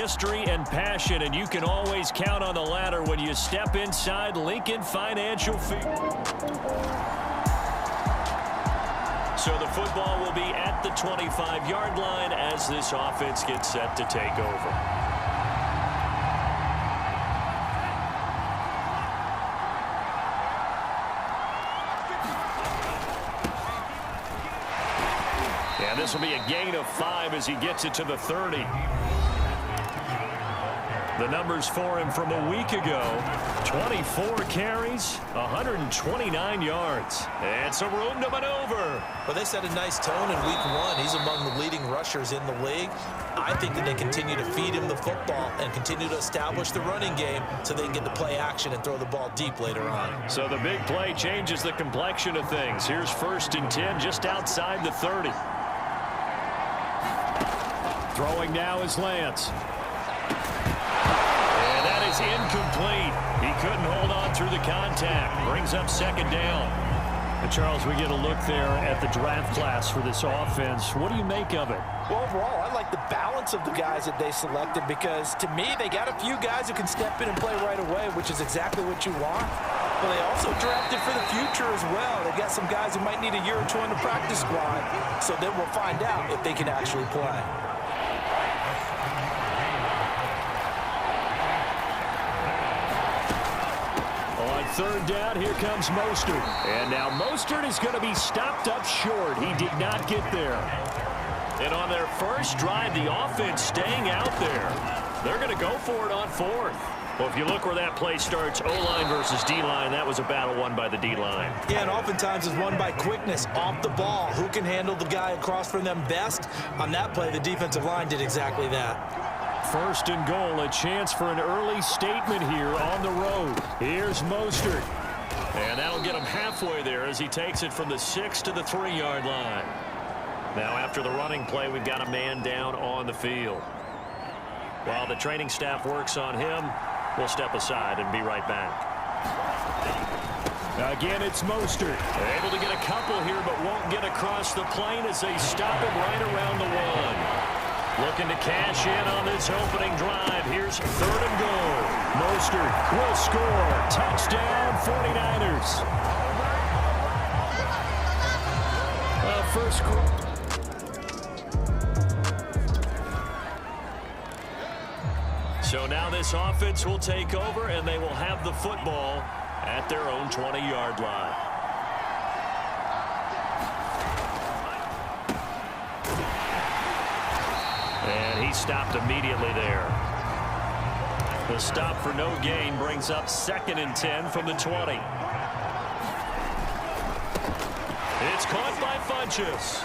history and passion, and you can always count on the ladder when you step inside Lincoln Financial Field. So the football will be at the 25-yard line as this offense gets set to take over. And this will be a gain of 5 as he gets it to the 30. The numbers for him from a week ago: 24 carries, 129 yards, and some room to maneuver. Well, they set a nice tone in week 1. He's among the leading rushers in the league. I think that they continue to feed him the football and continue to establish the running game so they can get the play action and throw the ball deep later on. So the big play changes the complexion of things. Here's 1st and 10 just outside the 30. Throwing now is Lance. And that is incomplete. He couldn't hold on through the contact. Brings up 2nd down. And Charles, we get a look there at the draft class for this offense. What do you make of it? Well, overall, I like the balance of the guys that they selected because, to me, they got a few guys who can step in and play right away, which is exactly what you want. But they also drafted for the future as well. They got some guys who might need a year or two on the practice squad, so then we'll find out if they can actually play. On 3rd down, here comes Mostert. And now Mostert is going to be stopped up short. He did not get there. And on their first drive, the offense staying out there. They're going to go for it on 4th. Well, if you look where that play starts, O-line versus D-line, that was a battle won by the D-line. Yeah, and oftentimes it's won by quickness off the ball. Who can handle the guy across from them best? On that play, the defensive line did exactly that. 1st and goal, a chance for an early statement here on the road. Here's Mostert. And that'll get him halfway there as he takes it from the 6 to the 3-yard line. Now after the running play, we've got a man down on the field. While the training staff works on him, we'll step aside and be right back. Again, it's Mostert. Able to get a couple here, but won't get across the plane as they stop him right around the 1. Looking to cash in on this opening drive. Here's 3rd and goal. Mostert will score. Touchdown, 49ers. First quarter. So now this offense will take over, and they will have the football at their own 20-yard line. And he stopped immediately there. The stop for no gain brings up 2nd and 10 from the 20. It's caught by Funchess.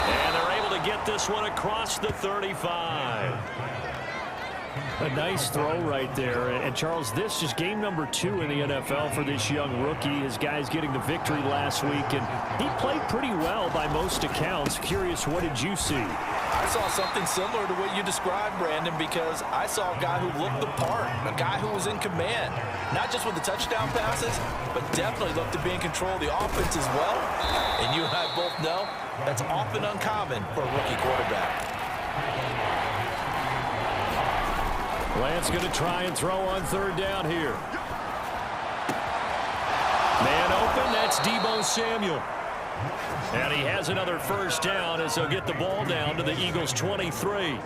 And they're able to get this one across the 35. A nice throw right there. And Charles, this is game number 2 in the NFL for this young rookie. His guys getting the victory last week, and he played pretty well by most accounts. Curious, what did you see? I saw something similar to what you described, Brandon, because I saw a guy who looked the part, a guy who was in command, not just with the touchdown passes, but definitely looked to be in control of the offense as well. And you and I both know that's often uncommon for a rookie quarterback. Lance going to try and throw on 3rd down here. Man open, that's Deebo Samuel. And he has another 1st down as they'll get the ball down to the Eagles' 23.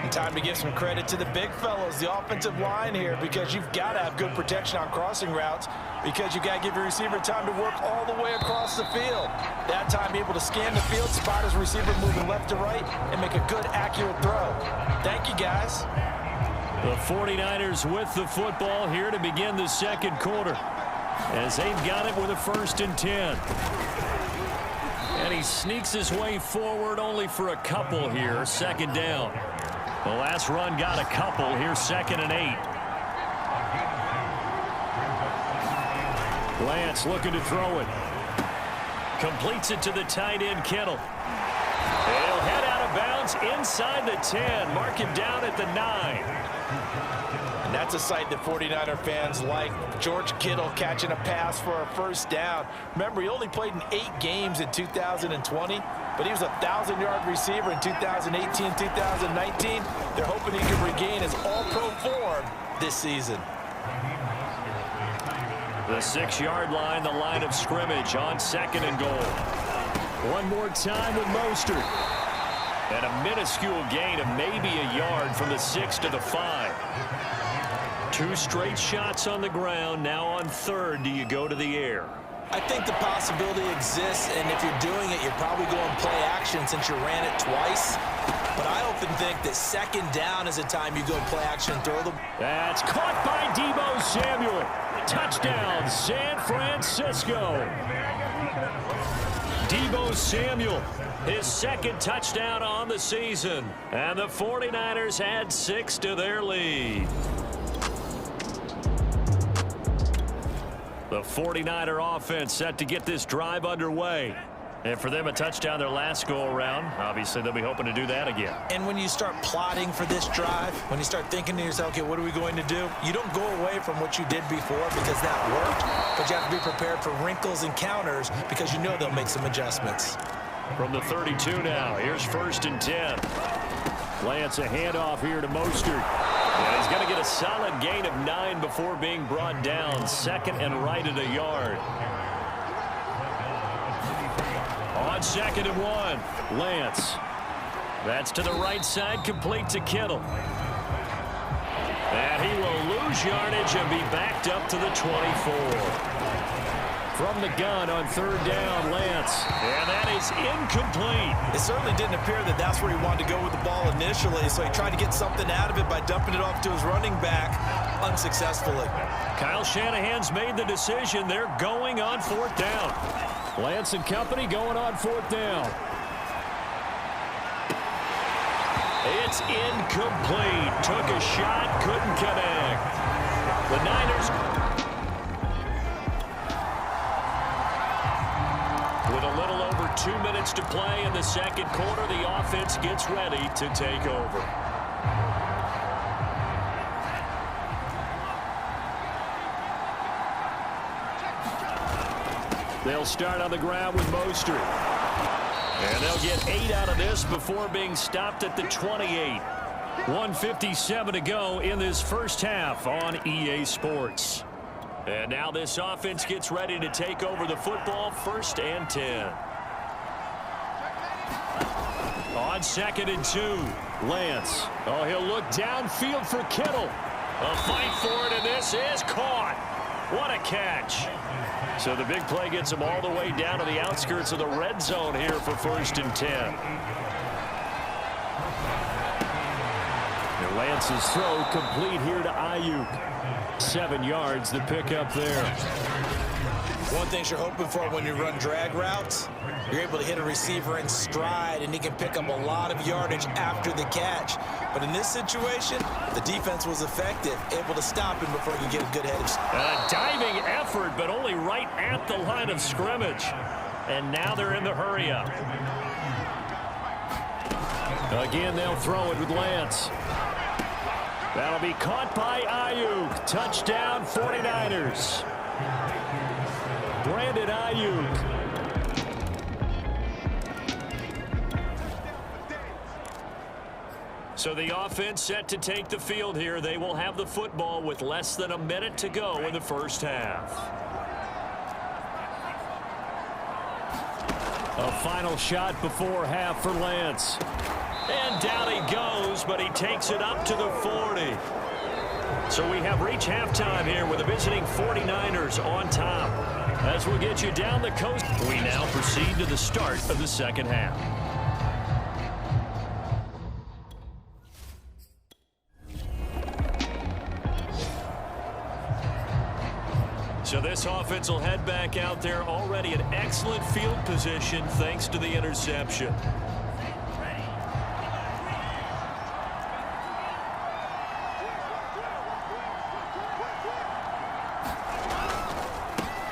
And time to give some credit to the big fellows, the offensive line here, because you've got to have good protection on crossing routes, because you got to give your receiver time to work all the way across the field. That time able to scan the field, spot his receiver moving left to right, and make a good, accurate throw. Thank you, guys. The 49ers with the football here to begin the 2nd quarter, as they've got it with a 1st and 10. And he sneaks his way forward only for a couple here. 2nd down. The last run got a couple. Here's 2nd and 8. Lance looking to throw it. Completes it to the tight end, Kittle. He'll head out of bounds. downs inside the 10. Mark him down at the 9. And that's a sight that 49er fans like. George Kittle catching a pass for a first down. Remember, he only played in 8 games in 2020, but he was a 1,000-yard receiver in 2018, 2019. They're hoping he can regain his all-pro form this season. The 6-yard line, the line of scrimmage on 2nd and goal. One more time with Mostert. And a minuscule gain of maybe a yard from the 6 to the 5. 2 straight shots on the ground. Now on 3rd, do you go to the air? I think the possibility exists, and if you're doing it, you're probably going play action since you ran it twice. But I often think that 2nd down is a time you go play action and throw the... That's caught by Deebo Samuel. Touchdown, San Francisco. Deebo Samuel, his 2nd touchdown on the season. And the 49ers add 6 to their lead. The 49er offense set to get this drive underway. And for them, a touchdown their last go-around. Obviously, they'll be hoping to do that again. And when you start plotting for this drive, when you start thinking to yourself, okay, what are we going to do? You don't go away from what you did before because that worked, but you have to be prepared for wrinkles and counters because you know they'll make some adjustments. From the 32 now, here's 1st and 10. Lance a handoff here to Mostert. And he's going to get a solid gain of 9 before being brought down. 2nd and right at a yard. On 2nd and 1, Lance. That's to the right side, complete to Kittle. And he will lose yardage and be backed up to the 24. From the gun on 3rd down, Lance. And that is incomplete. It certainly didn't appear that that's where he wanted to go with the ball initially, so he tried to get something out of it by dumping it off to his running back unsuccessfully. Kyle Shanahan's made the decision. They're going on 4th down. Lance and company going on 4th down. It's incomplete. Took a shot, couldn't connect. The Niners... With a little over 2 minutes to play in the 2nd quarter, the offense gets ready to take over. They'll start on the ground with Mostert. And they'll get 8 out of this before being stopped at the 28. 1:57 to go in this first half on EA Sports. And now this offense gets ready to take over the football, 1st and 10. On 2nd and 2, Lance. Oh, he'll look downfield for Kittle. A fight for it, and this is caught. What a catch. So the big play gets him all the way down to the outskirts of the red zone here for 1st and 10. And Lance's throw complete here to Ayuk. 7 yards, the pickup there. One thing you're hoping for when you run drag routes, you're able to hit a receiver in stride, and he can pick up a lot of yardage after the catch. But in this situation, the defense was effective, able to stop him before he could get a good head of... A diving effort, but only right at the line of scrimmage. And now they're in the hurry-up. Again, they'll throw it with Lance. That'll be caught by Ayuk. Touchdown, 49ers. Brandon Ayuk. So the offense set to take the field here. They will have the football with less than a minute to go in the first half. A final shot before half for Lance. And down he goes, but he takes it up to the 40. So we have reached halftime here with the visiting 49ers on top. As we get you down the coast, we now proceed to the start of the second half. So this offense will head back out there, already in excellent field position thanks to the interception.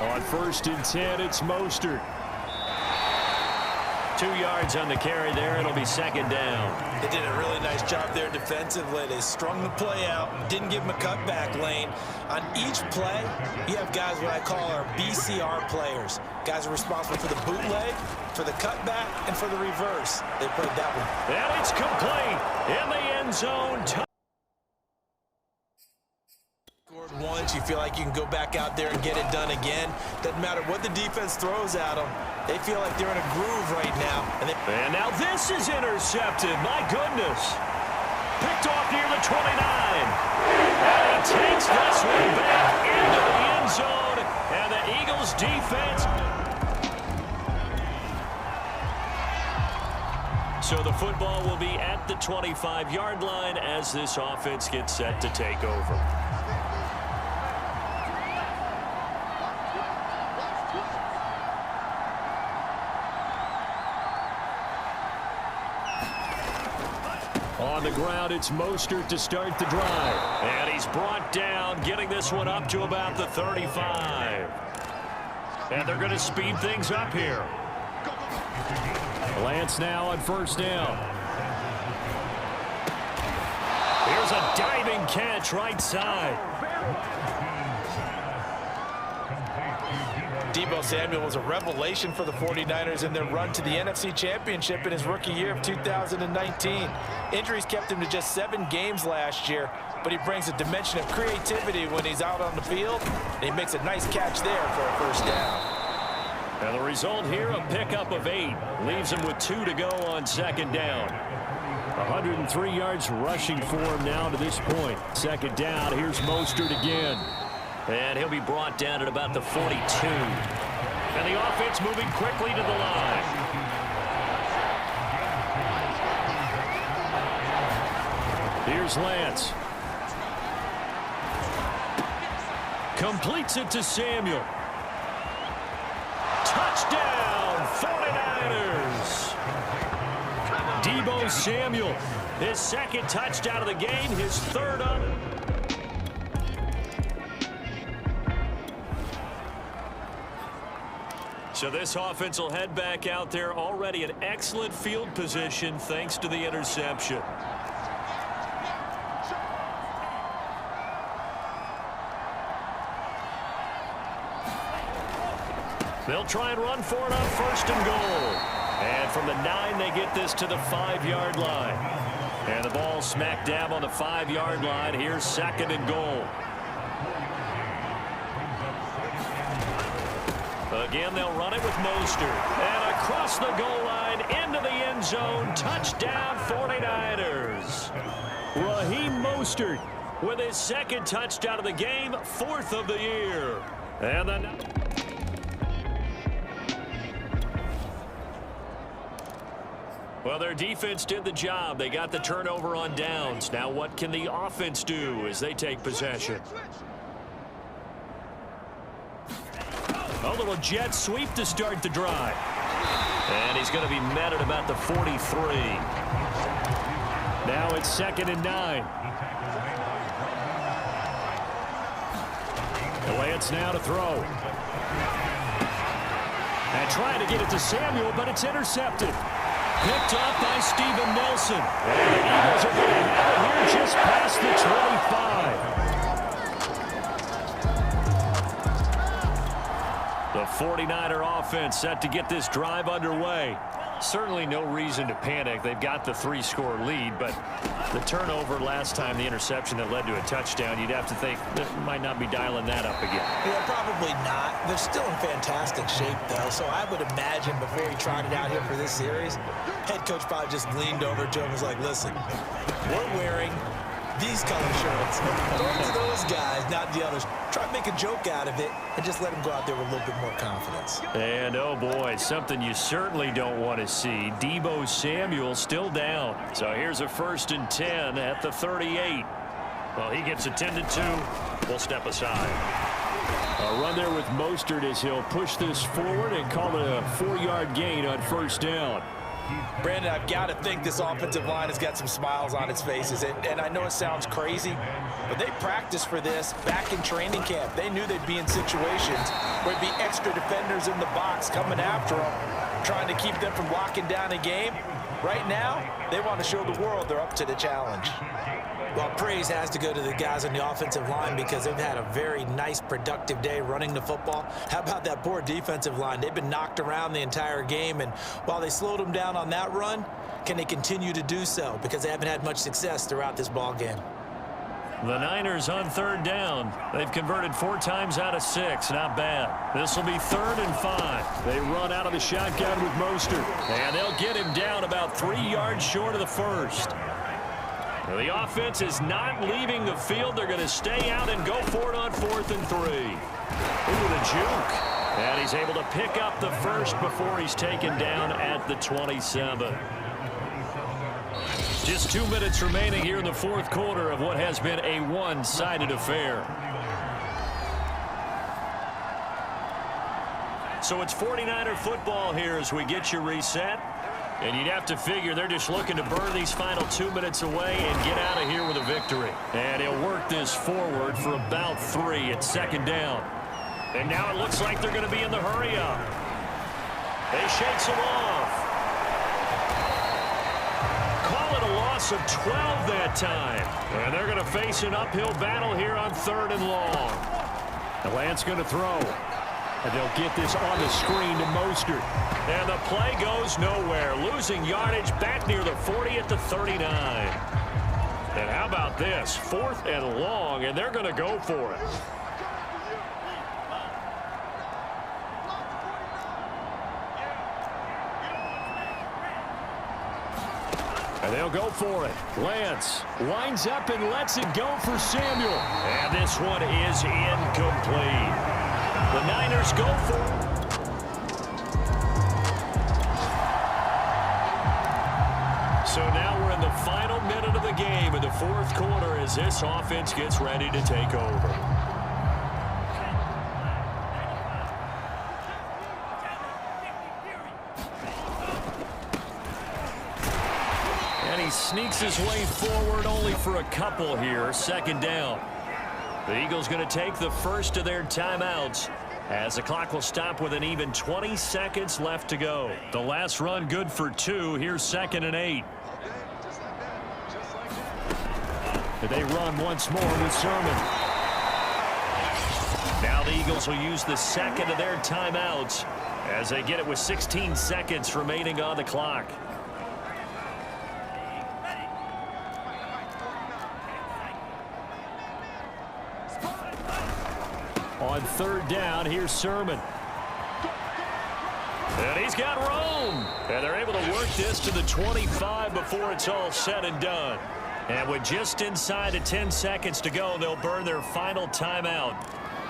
On 1st and 10, it's Mostert. 2 yards on the carry there. It'll be second down. They did a really nice job there defensively. They strung the play out, didn't give them a cutback lane. On each play, you have guys what I call our BCR players. Guys are responsible for the bootleg, for the cutback, and for the reverse. They played that one. And it's complete in the end zone. Once you feel like you can go back out there and get it done again. Doesn't matter what the defense throws at them. They feel like they're in a groove right now. And now this is intercepted. My goodness. Picked off near the 29. And he takes this one back into the end zone. And the Eagles defense. So the football will be at the 25-yard line as this offense gets set to take over. On the ground, it's Mostert to start the drive. And he's brought down, getting this one up to about the 35. And they're going to speed things up here. Lance now on first down. Here's a diving catch right side. Deebo Samuel was a revelation for the 49ers in their run to the NFC Championship in his rookie year of 2019. Injuries kept him to just 7 games last year, but he brings a dimension of creativity when he's out on the field, and he makes a nice catch there for a first down. And the result here, a pickup of 8. Leaves him with 2 to go on second down. 103 yards rushing for him now to this point. Second down, here's Mostert again. And he'll be brought down at about the 42. And the offense moving quickly to the line. Here's Lance. Completes it to Samuel. Touchdown, 49ers. Deebo Samuel, his second touchdown of the game, his third on it. So this offense will head back out there, already in excellent field position thanks to the interception. They'll try and run for it on first and goal. And from the 9, they get this to the 5-yard line. And the ball smack dab on the 5-yard line. Here's second and goal. Again, they'll run it with Mostert. And across the goal line, into the end zone. Touchdown, 49ers. Raheem Mostert with his second touchdown of the game, 4th of the year. And then... Well, their defense did the job. They got the turnover on downs. Now what can the offense do as they take possession? A little jet sweep to start the drive. And he's going to be met at about the 43. Now it's second and 9. Lance now to throw. And trying to get it to Samuel, but it's intercepted. Picked up by Steven Nelson. And the Eagles are going to have it here just past the 25. The 49er offense set to get this drive underway. Certainly no reason to panic. They've got the 3-score lead, but the turnover last time, the interception that led to a touchdown, you'd have to think they might not be dialing that up again. Yeah, probably not. They're still in fantastic shape, though, so I would imagine before he tried it out here for this series, head coach probably just leaned over to him and was like, listen, we're wearing these color shirts. Throw to those guys, not the others. Try to make a joke out of it and just let them go out there with a little bit more confidence. And, oh, boy, something you certainly don't want to see. Deebo Samuel still down. So here's a 1st and 10 at the 38. Well, he gets attended to. We'll step aside. A run there with Mostert as he'll push this forward and call it a 4-yard gain on first down. Brandon, I've got to think this offensive line has got some smiles on its faces. And I know it sounds crazy, but they practiced for this back in training camp. They knew they'd be in situations where there'd be extra defenders in the box coming after them, trying to keep them from locking down a game. Right now, they want to show the world they're up to the challenge. Well, praise has to go to the guys on the offensive line because they've had a very nice, productive day running the football. How about that poor defensive line? They've been knocked around the entire game, and while they slowed them down on that run, can they continue to do so? Because they haven't had much success throughout this ball game. The Niners on third down. They've converted 4 times out of 6. Not bad. This will be 3rd and 5. They run out of the shotgun with Mostert. And they'll get him down about 3 yards short of the first. The offense is not leaving the field. They're going to stay out and go for it on 4th and 3. Ooh, the juke. And he's able to pick up the first before he's taken down at the 27. Just 2 minutes remaining here in the 4th quarter of what has been a one-sided affair. So it's 49er football here as we get you reset. And you'd have to figure they're just looking to burn these final 2 minutes away and get out of here with a victory. And he'll work this forward for about 3 at 2nd down. And now it looks like they're going to be in the hurry-up. They shakes him off. Call it a loss of 12 that time. And they're going to face an uphill battle here on 3rd and long. The Lance going to throw. And they'll get this on the screen to Mostert. And the play goes nowhere. Losing yardage back near the 40 at the 39. And how about this? 4th and long, and they're going to go for it. And they'll go for it. Lance winds up and lets it go for Samuel. And this one is incomplete. The Niners go for it. So now we're in the final minute of the game in the 4th quarter as this offense gets ready to take over. And he sneaks his way forward only for a couple here. 2nd down. The Eagles going to take the first of their timeouts as the clock will stop with an even 20 seconds left to go. The last run good for 2. Here's 2nd and 8. They run once more with Sermon. Now the Eagles will use the second of their timeouts as they get it with 16 seconds remaining on the clock. On 3rd down, here's Sermon. And he's got room. And they're able to work this to the 25 before it's all said and done. And with just inside of 10 seconds to go, they'll burn their final timeout.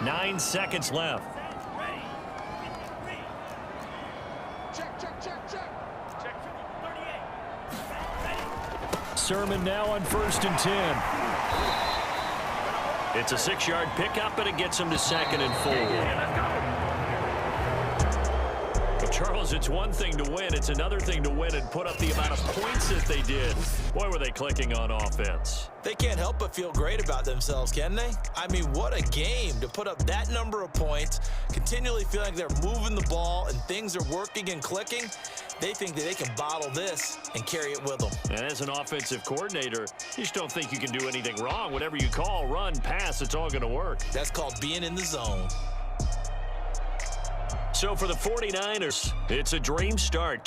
9 seconds left. Sermon now on 1st and 10. It's a 6-yard pickup, and it gets him to 2nd and 4. But Charles, it's one thing to win. It's another thing to win and put up the amount of points that they did. Boy, were they clicking on offense. They can't help but feel great about themselves, can they? I mean, what a game to put up that number of points, continually feeling like they're moving the ball and things are working and clicking. They think that they can bottle this and carry it with them. And as an offensive coordinator, you just don't think you can do anything wrong. Whatever you call, run, pass, it's all going to work. That's called being in the zone. So for the 49ers, it's a dream start.